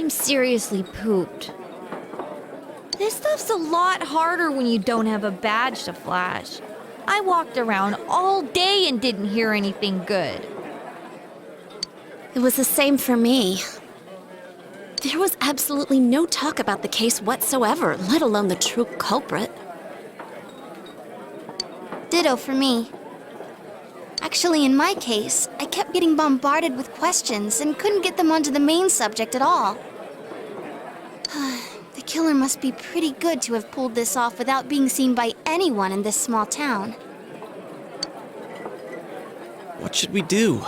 I'm seriously pooped. This stuff's a lot harder when you don't have a badge to flash. I walked around all day and didn't hear anything good. It was the same for me. There was absolutely no talk about the case whatsoever, let alone the true culprit. Ditto for me. Actually, in my case, I kept getting bombarded with questions and couldn't get them onto the main subject at all. The killer must be pretty good to have pulled this off without being seen by anyone in this small town. What should we do?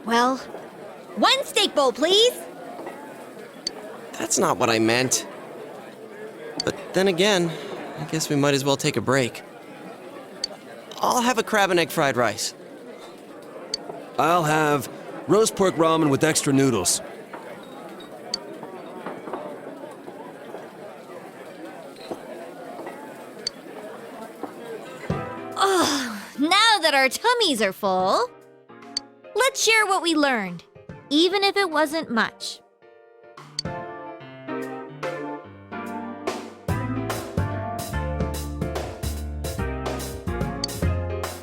Well, one steak bowl, please. That's not what I meant. But then again, I guess we might as well take a break. I'll have a crab and egg fried rice. I'll have roast pork ramen with extra noodles. Now that our tummies are full, let's share what we learned, even if it wasn't much.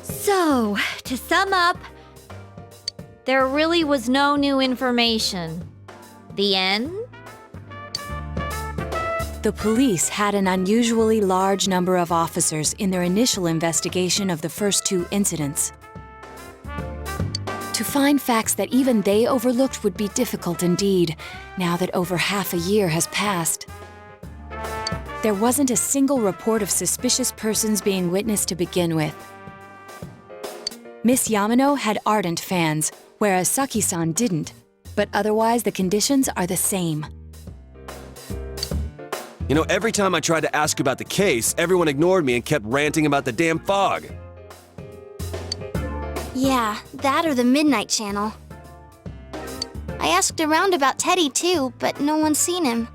So, to sum up, there really was no new information. The end? The police had an unusually large number of officers in their initial investigation of the first two incidents. To find facts that even they overlooked would be difficult indeed, now that over half a year has passed. There wasn't a single report of suspicious persons being witnessed to begin with. Miss Yamano had ardent fans, whereas Saki-san didn't, but otherwise the conditions are the same. You know, every time I tried to ask about the case, everyone ignored me and kept ranting about the damn fog. Yeah, that or the Midnight Channel. I asked around about Teddy too, but no one's seen him.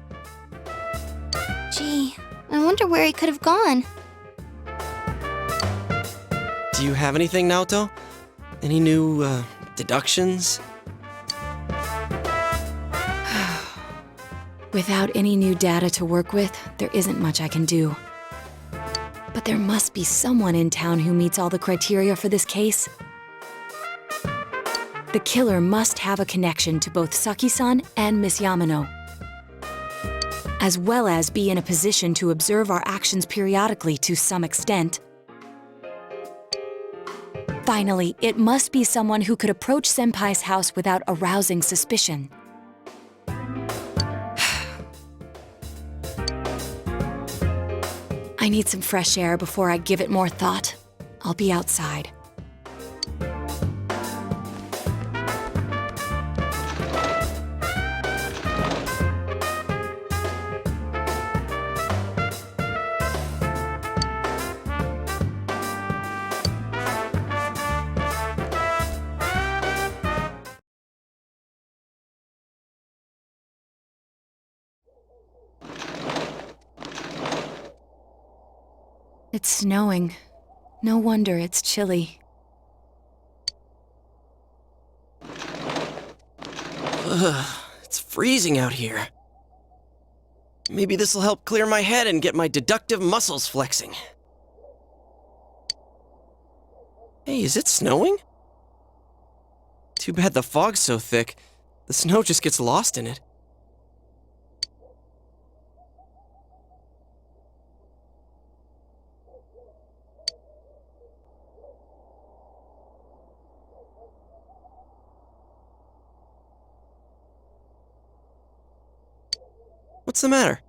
Gee, I wonder where he could have gone. Do you have anything, Naoto? Any new, deductions? Without any new data to work with, there isn't much I can do. But there must be someone in town who meets all the criteria for this case. The killer must have a connection to both Saki-san and Miss Yamano, as well as be in a position to observe our actions periodically to some extent. Finally, it must be someone who could approach Senpai's house without arousing suspicion. I need some fresh air before I give it more thought. I'll be outside. It's snowing. No wonder it's chilly. It's freezing out here. Maybe this'll help clear my head and get my deductive muscles flexing. Hey, is it snowing? Too bad the fog's so thick. The snow just gets lost in it. What's the matter?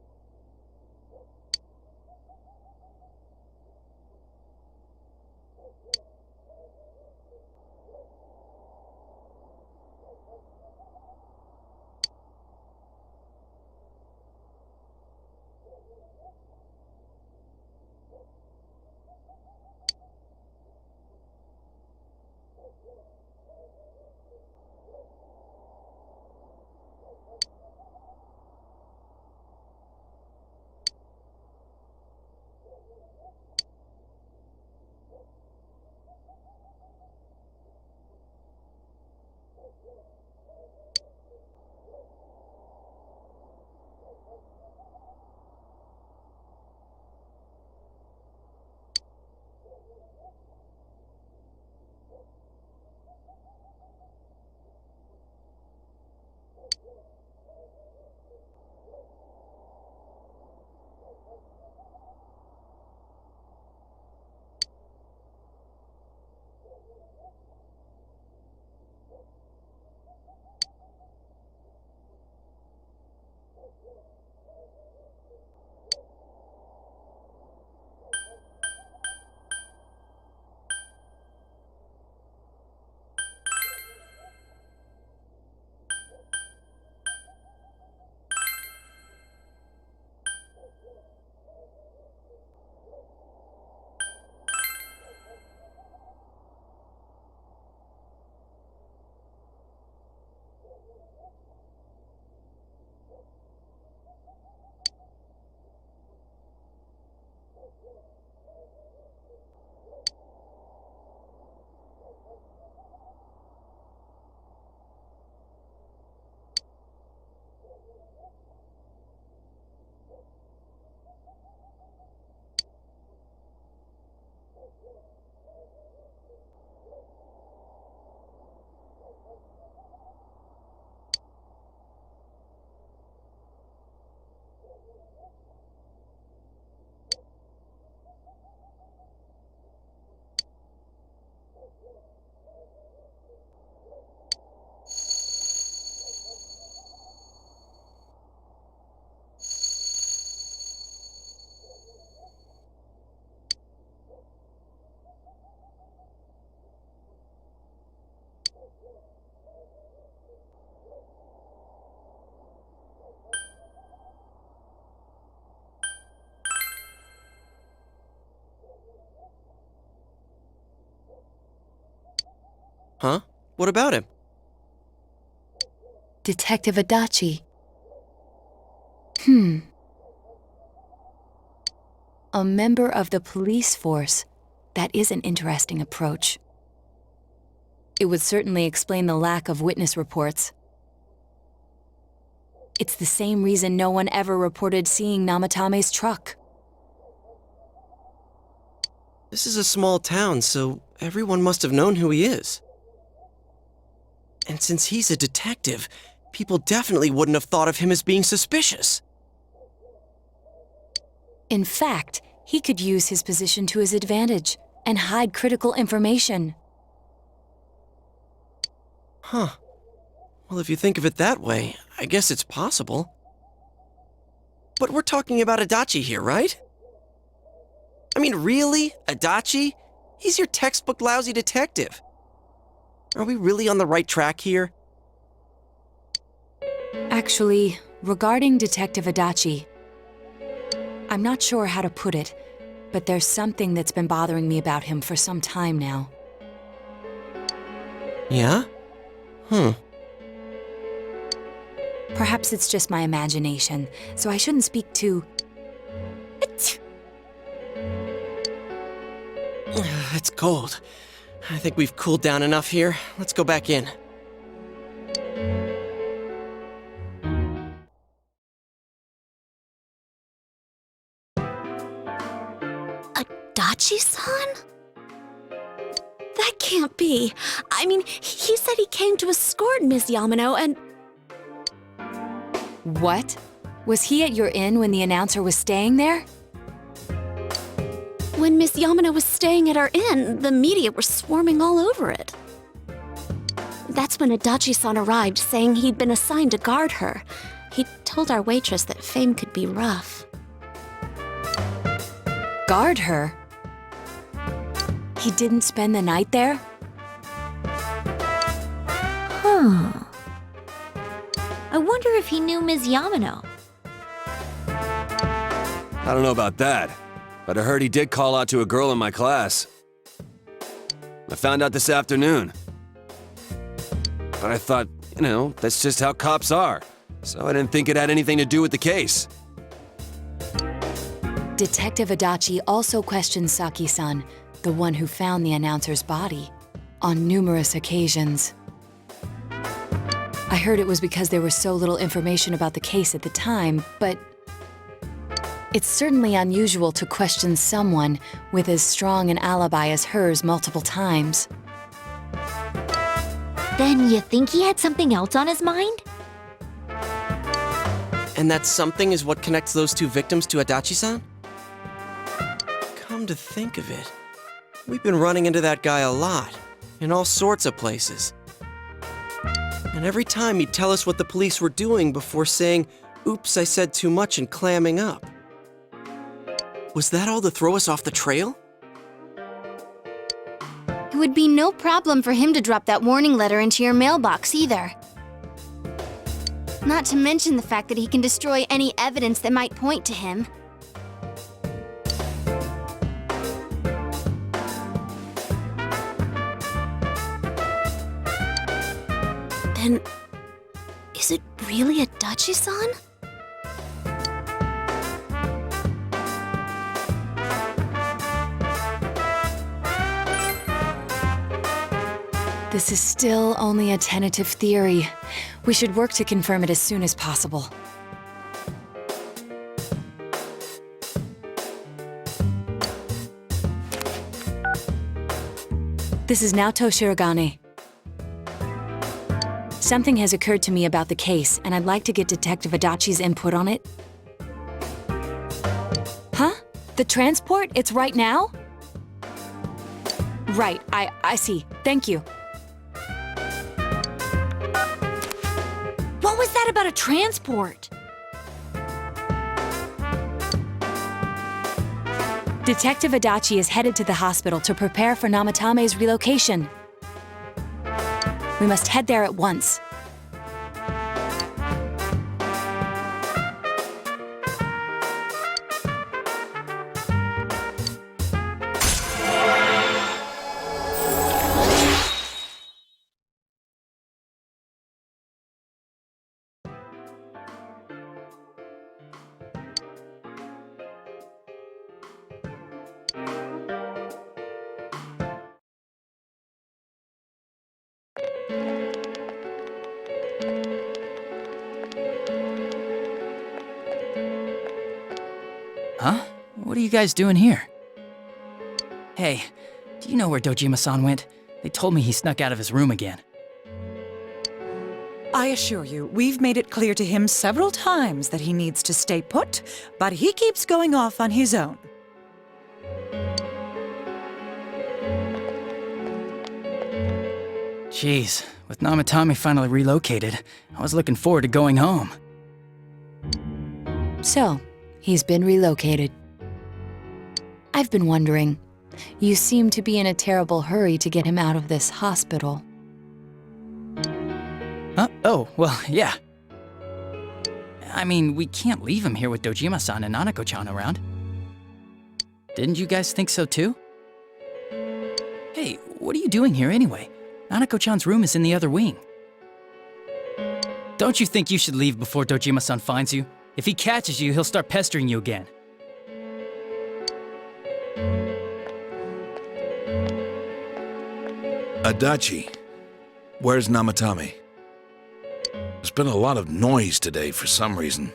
What about him? Detective Adachi. A member of the police force. That is an interesting approach. It would certainly explain the lack of witness reports. It's the same reason no one ever reported seeing Namatame's truck. This is a small town, so everyone must have known who he is. And since he's a detective, people definitely wouldn't have thought of him as being suspicious. In fact, he could use his position to his advantage and hide critical information. Huh. Well, if you think of it that way, I guess it's possible. But we're talking about Adachi here, right? I mean, really? Adachi? He's your textbook lousy detective. Are we really on the right track here? Actually, regarding Detective Adachi, I'm not sure how to put it, but there's something that's been bothering me about him for some time now. Yeah? Perhaps it's just my imagination, so I shouldn't speak too... It's cold. I think we've cooled down enough here. Let's go back in. Adachi-san? That can't be. I mean, he said he came to escort Ms. Yamano and... What? Was he at your inn when the announcer was staying there? When Miss Yamano was staying at our inn, the media were swarming all over it. That's when Adachi-san arrived, saying he'd been assigned to guard her. He told our waitress that fame could be rough. Guard her? He didn't spend the night there? Huh. I wonder if he knew Ms. Yamano. I don't know about that, but I heard he did call out to a girl in my class. I found out this afternoon. But I thought, that's just how cops are. So I didn't think it had anything to do with the case. Detective Adachi also questioned Saki-san, the one who found the announcer's body, on numerous occasions. I heard it was because there was so little information about the case at the time, but it's certainly unusual to question someone with as strong an alibi as hers multiple times. Then you think he had something else on his mind? And that something is what connects those two victims to Adachi-san? Come to think of it, we've been running into that guy a lot, in all sorts of places. And every time he'd tell us what the police were doing before saying, "Oops, I said too much," and clamming up. Was that all to throw us off the trail? It would be no problem for him to drop that warning letter into your mailbox either. Not to mention the fact that he can destroy any evidence that might point to him. Then, is it really Adachi-san? This is still only a tentative theory. We should work to confirm it as soon as possible. This is Naoto Shirogane. Something has occurred to me about the case, and I'd like to get Detective Adachi's input on it. Huh? The transport? It's right now? Right, I see. Thank you. What was that about a transport? Detective Adachi is headed to the hospital to prepare for Namatame's relocation. We must head there at once. Huh? What are you guys doing here? Hey, do you know where Dojima-san went? They told me he snuck out of his room again. I assure you, we've made it clear to him several times that he needs to stay put, but he keeps going off on his own. Jeez, with Namatame finally relocated, I was looking forward to going home. So, he's been relocated. I've been wondering. You seem to be in a terrible hurry to get him out of this hospital. Huh? Oh, well, yeah. I mean, we can't leave him here with Dojima-san and Nanako-chan around. Didn't you guys think so too? Hey, what are you doing here anyway? Nanako-chan's room is in the other wing. Don't you think you should leave before Dojima-san finds you? If he catches you, he'll start pestering you again. Adachi, where's Namatame? There's been a lot of noise today for some reason.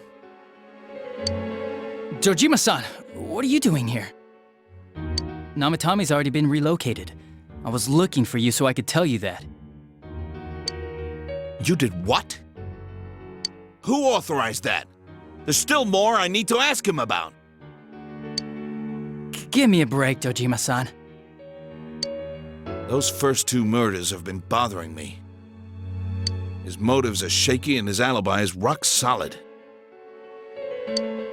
Dojima-san, what are you doing here? Namatame's already been relocated. I was looking for you so I could tell you that. You did what? Who authorized that? There's still more I need to ask him about. Give me a break, Dojima-san. Those first two murders have been bothering me. His motives are shaky and his alibi is rock solid.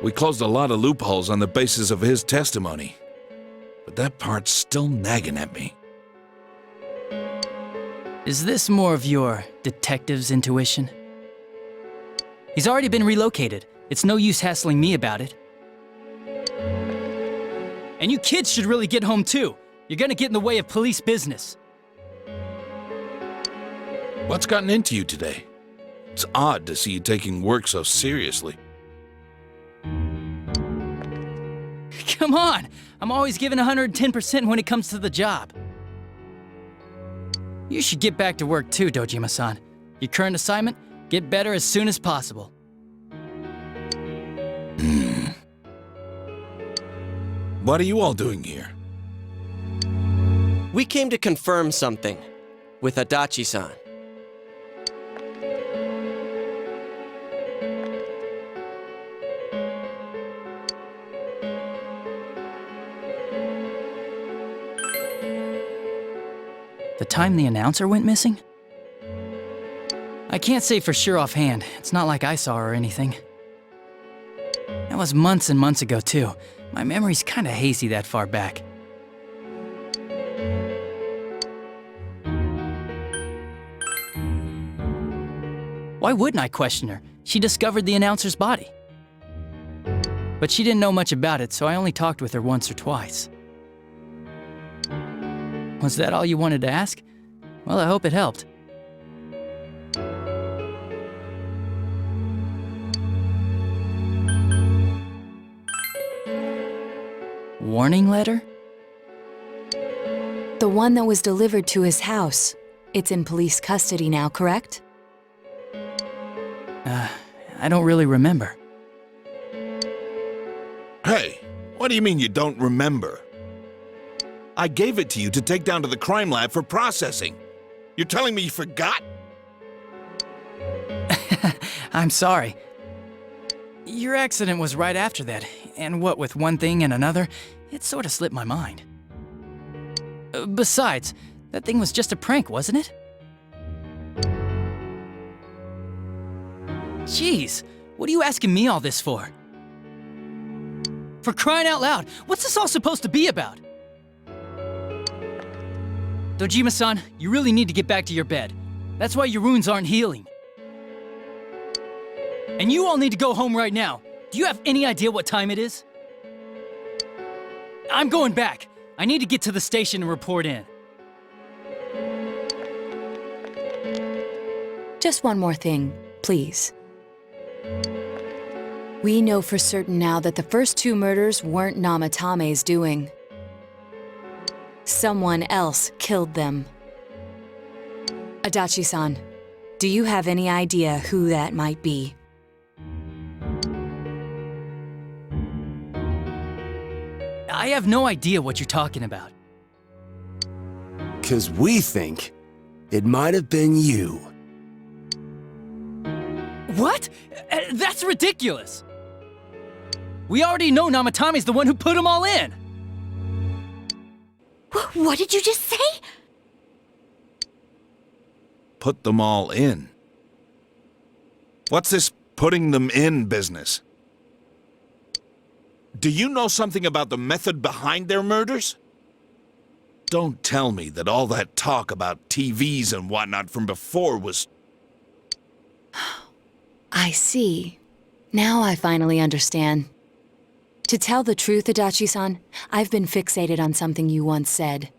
We closed a lot of loopholes on the basis of his testimony, but that part's still nagging at me. Is this more of your detective's intuition? He's already been relocated. It's no use hassling me about it. And you kids should really get home too. You're gonna get in the way of police business. What's gotten into you today? It's odd to see you taking work so seriously. Come on! I'm always giving 110% when it comes to the job. You should get back to work too, Dojima-san. Your current assignment? Get better as soon as possible. What are you all doing here? We came to confirm something with Adachi-san. The time the announcer went missing? I can't say for sure offhand. It's not like I saw her or anything. That was months and months ago, too. My memory's kinda hazy that far back. Why wouldn't I question her? She discovered the announcer's body. But she didn't know much about it, so I only talked with her once or twice. Was that all you wanted to ask? Well, I hope it helped. Warning letter? The one that was delivered to his house. It's in police custody now, correct? I don't really remember. Hey, what do you mean you don't remember? I gave it to you to take down to the crime lab for processing. You're telling me you forgot? I'm sorry. Your accident was right after that, and what with one thing and another, it sort of slipped my mind. Besides, that thing was just a prank, wasn't it? Jeez, what are you asking me all this for? For crying out loud, what's this all supposed to be about? Dojima-san, you really need to get back to your bed. That's why your wounds aren't healing. And you all need to go home right now. Do you have any idea what time it is? I'm going back. I need to get to the station and report in. Just one more thing, please. We know for certain now that the first two murders weren't Namatame's doing. Someone else killed them. Adachi-san, do you have any idea who that might be? have no idea what you're talking about. 'Cause we think it might have been you. What? That's ridiculous! We already know Namatami's the one who put them all in! What did you just say? Put them all in. What's this putting them in business? Do you know something about the method behind their murders? Don't tell me that all that talk about TVs and whatnot from before was... I see. Now I finally understand. To tell the truth, Adachi-san, I've been fixated on something you once said.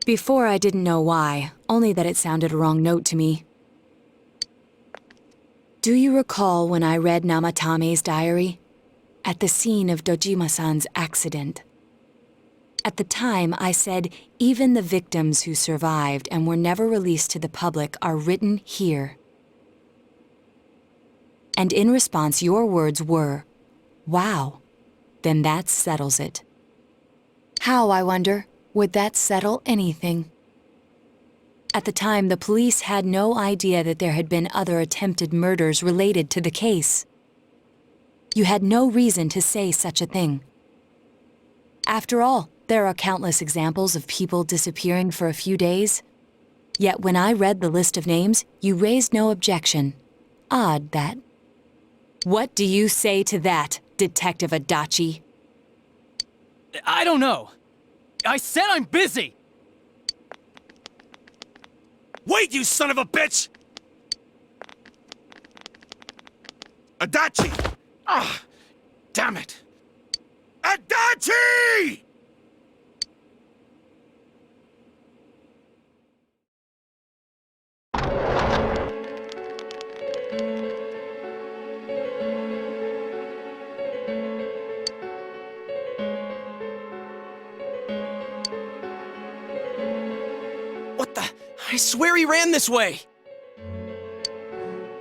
Before I didn't know why, only that it sounded a wrong note to me. Do you recall when I read Namatame's diary? At the scene of Dojima-san's accident. At the time, I said even the victims who survived and were never released to the public are written here. And in response, your words were, "Wow, then that settles it." How, I wonder, would that settle anything? At the time, the police had no idea that there had been other attempted murders related to the case. You had no reason to say such a thing. After all, there are countless examples of people disappearing for a few days. Yet when I read the list of names, you raised no objection. Odd, that. What do you say to that, Detective Adachi? I don't know. I said I'm busy! Wait, you son of a bitch! Adachi! Ah! Damn it! Adachi! What the? I swear he ran this way!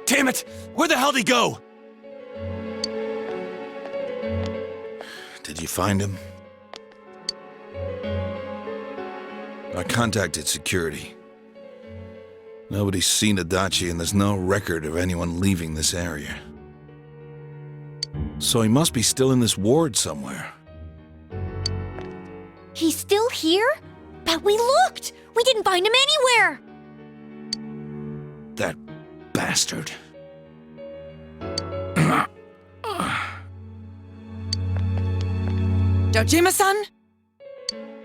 Damn it! Where the hell did he go? Did you find him? I contacted security. Nobody's seen Adachi and there's no record of anyone leaving this area. So he must be still in this ward somewhere. He's still here? But we looked! We didn't find him anywhere! That bastard. Dojima-san?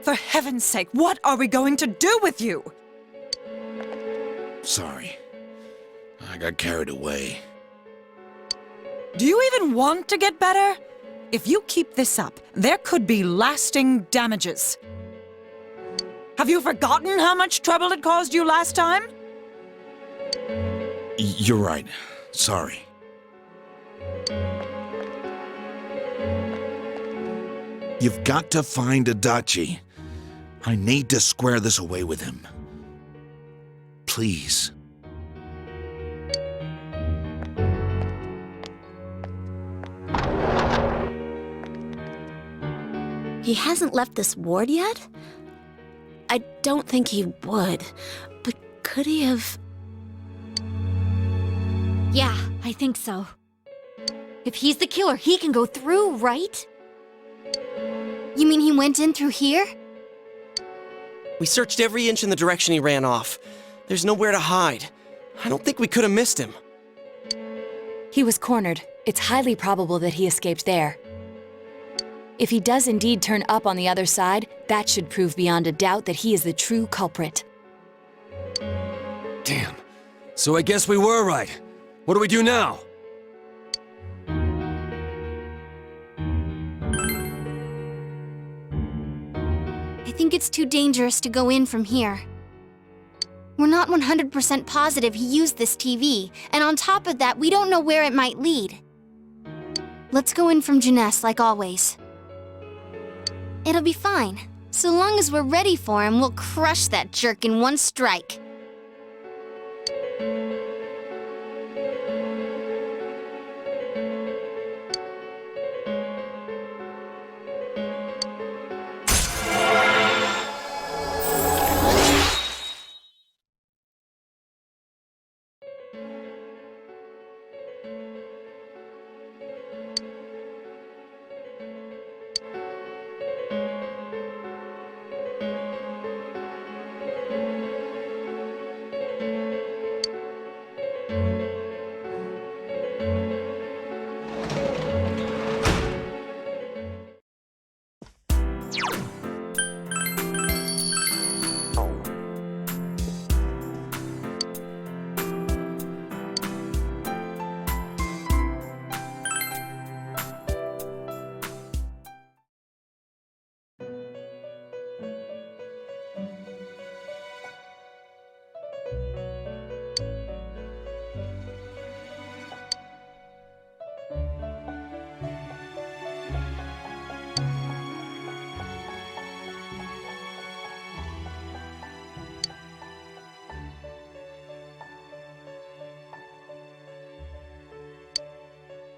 For heaven's sake, what are we going to do with you? Sorry. I got carried away. Do you even want to get better? If you keep this up, there could be lasting damages. Have you forgotten how much trouble it caused you last time? You're right. Sorry. You've got to find Adachi. I need to square this away with him. Please. He hasn't left this ward yet? I don't think he would, but could he have... Yeah, I think so. If he's the killer, he can go through, right? You mean he went in through here? We searched every inch in the direction he ran off. There's nowhere to hide. I don't think we could have missed him. He was cornered. It's highly probable that he escaped there. If he does indeed turn up on the other side, that should prove beyond a doubt that he is the true culprit. Damn. So I guess we were right. What do we do now? I think it's too dangerous to go in from here. We're not 100% positive he used this TV, and on top of that, we don't know where it might lead. Let's go in from Junes like always. It'll be fine. So long as we're ready for him, we'll crush that jerk in one strike.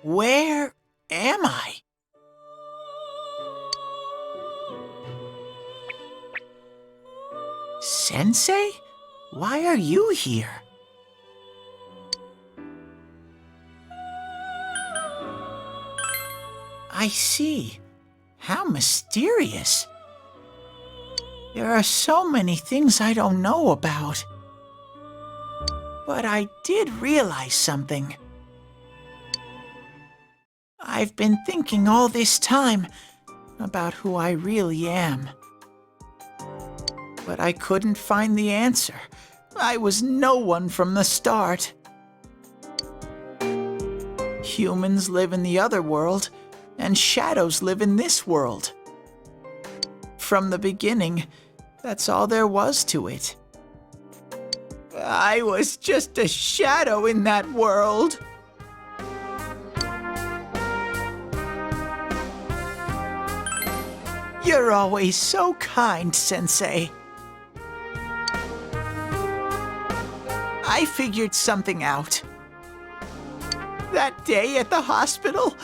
Where am I? Sensei? Why are you here? I see. How mysterious. There are so many things I don't know about. But I did realize something. I've been thinking all this time about who I really am. But I couldn't find the answer. I was no one from the start. Humans live in the other world, and shadows live in this world. From the beginning, that's all there was to it. I was just a shadow in that world. You're always so kind, Sensei. I figured something out. That day at the hospital,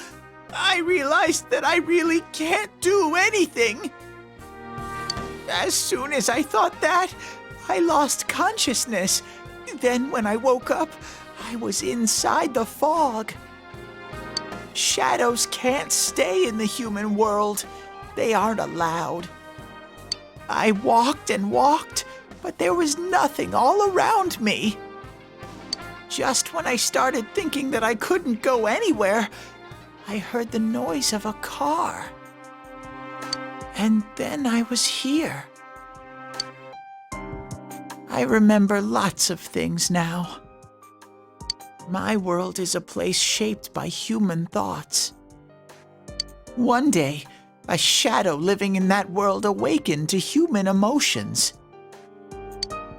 I realized that I really can't do anything. As soon as I thought that, I lost consciousness. Then when I woke up, I was inside the fog. Shadows can't stay in the human world. They aren't allowed. I walked and walked, but there was nothing all around me. Just when I started thinking that I couldn't go anywhere, I heard the noise of a car. And then I was here. I remember lots of things now. My world is a place shaped by human thoughts. One day, a shadow living in that world awakened to human emotions.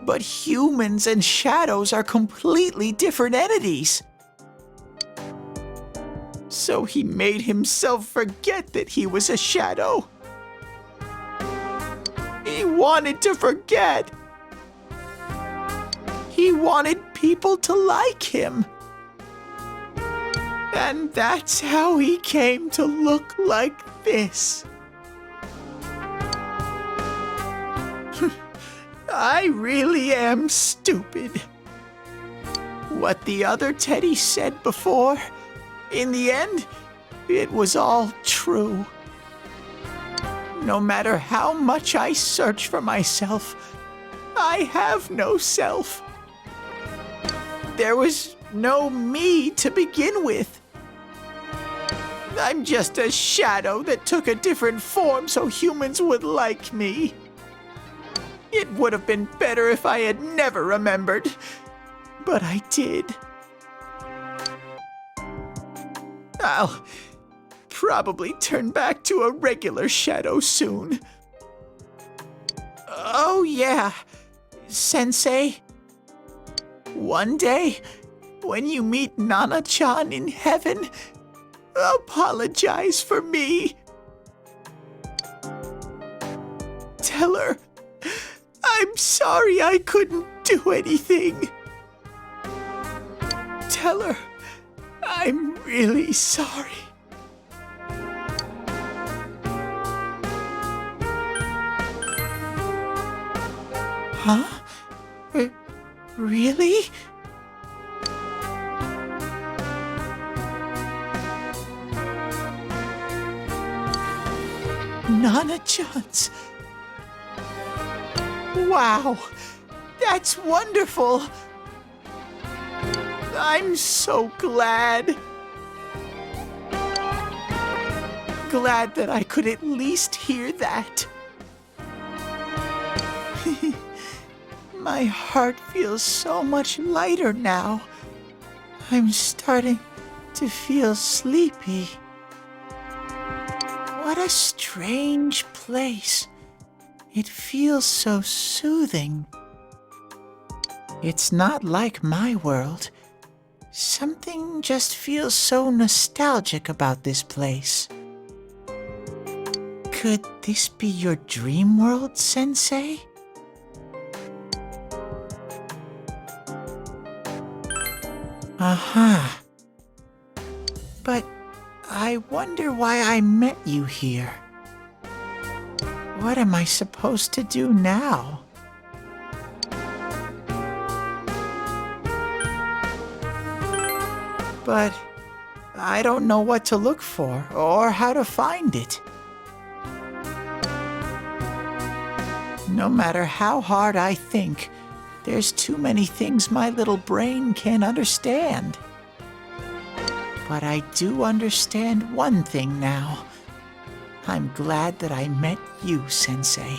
But humans and shadows are completely different entities. So he made himself forget that he was a shadow. He wanted to forget. He wanted people to like him. And that's how he came to look like this. I really am stupid. What the other Teddy said before, in the end, it was all true. No matter how much I search for myself, I have no self. There was no me to begin with. I'm just a shadow that took a different form so humans would like me. It would have been better if I had never remembered, but I did. I'll probably turn back to a regular shadow soon. Oh yeah, Sensei. One day, when you meet Nana-chan in heaven, apologize for me. Tell her I'm sorry I couldn't do anything. Tell her I'm really sorry. Huh? Really? Nana-chan's. Wow, that's wonderful. I'm so glad. Glad that I could at least hear that. My heart feels so much lighter now. I'm starting to feel sleepy. What a strange place. It feels so soothing. It's not like my world. Something just feels so nostalgic about this place. Could this be your dream world, Sensei? Aha. But I wonder why I met you here. What am I supposed to do now? But I don't know what to look for or how to find it. No matter how hard I think, there's too many things my little brain can't understand. But I do understand one thing now. I'm glad that I met you, Sensei.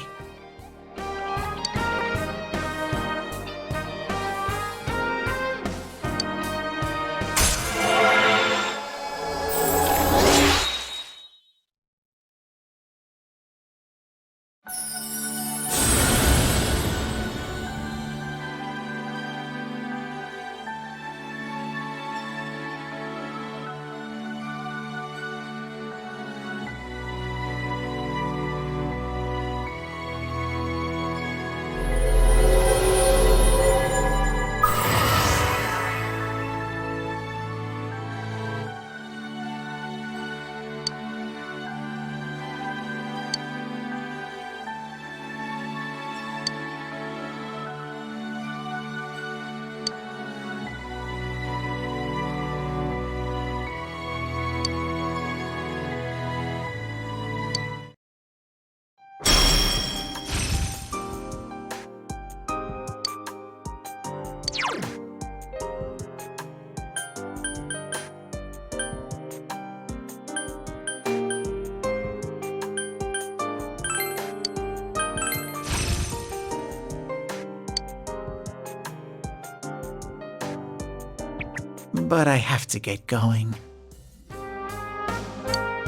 But I have to get going.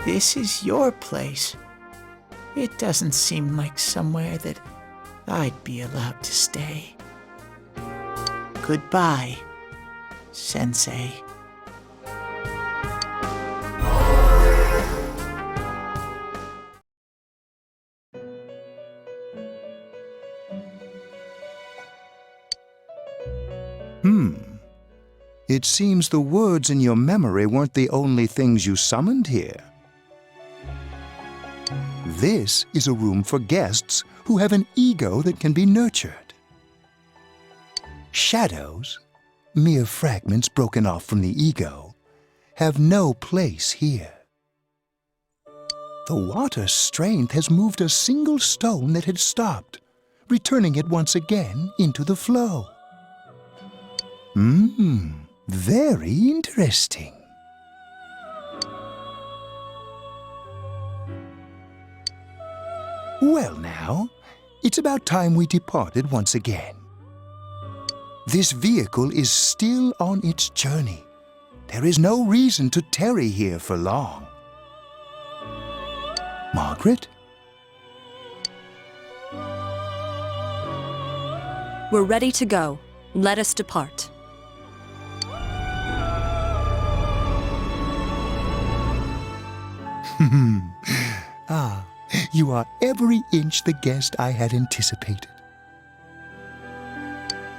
This is your place. It doesn't seem like somewhere that I'd be allowed to stay. Goodbye, Sensei. It seems the words in your memory weren't the only things you summoned here. This is a room for guests who have an ego that can be nurtured. Shadows, mere fragments broken off from the ego, have no place here. The water's strength has moved a single stone that had stopped, returning it once again into the flow. Very interesting. Well now, it's about time we departed once again. This vehicle is still on its journey. There is no reason to tarry here for long. Margaret? We're ready to go. Let us depart. You are every inch the guest I had anticipated.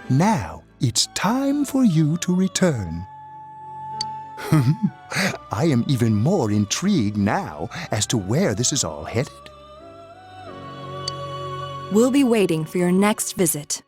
Now it's time for you to return. I am even more intrigued now as to where this is all headed. We'll be waiting for your next visit.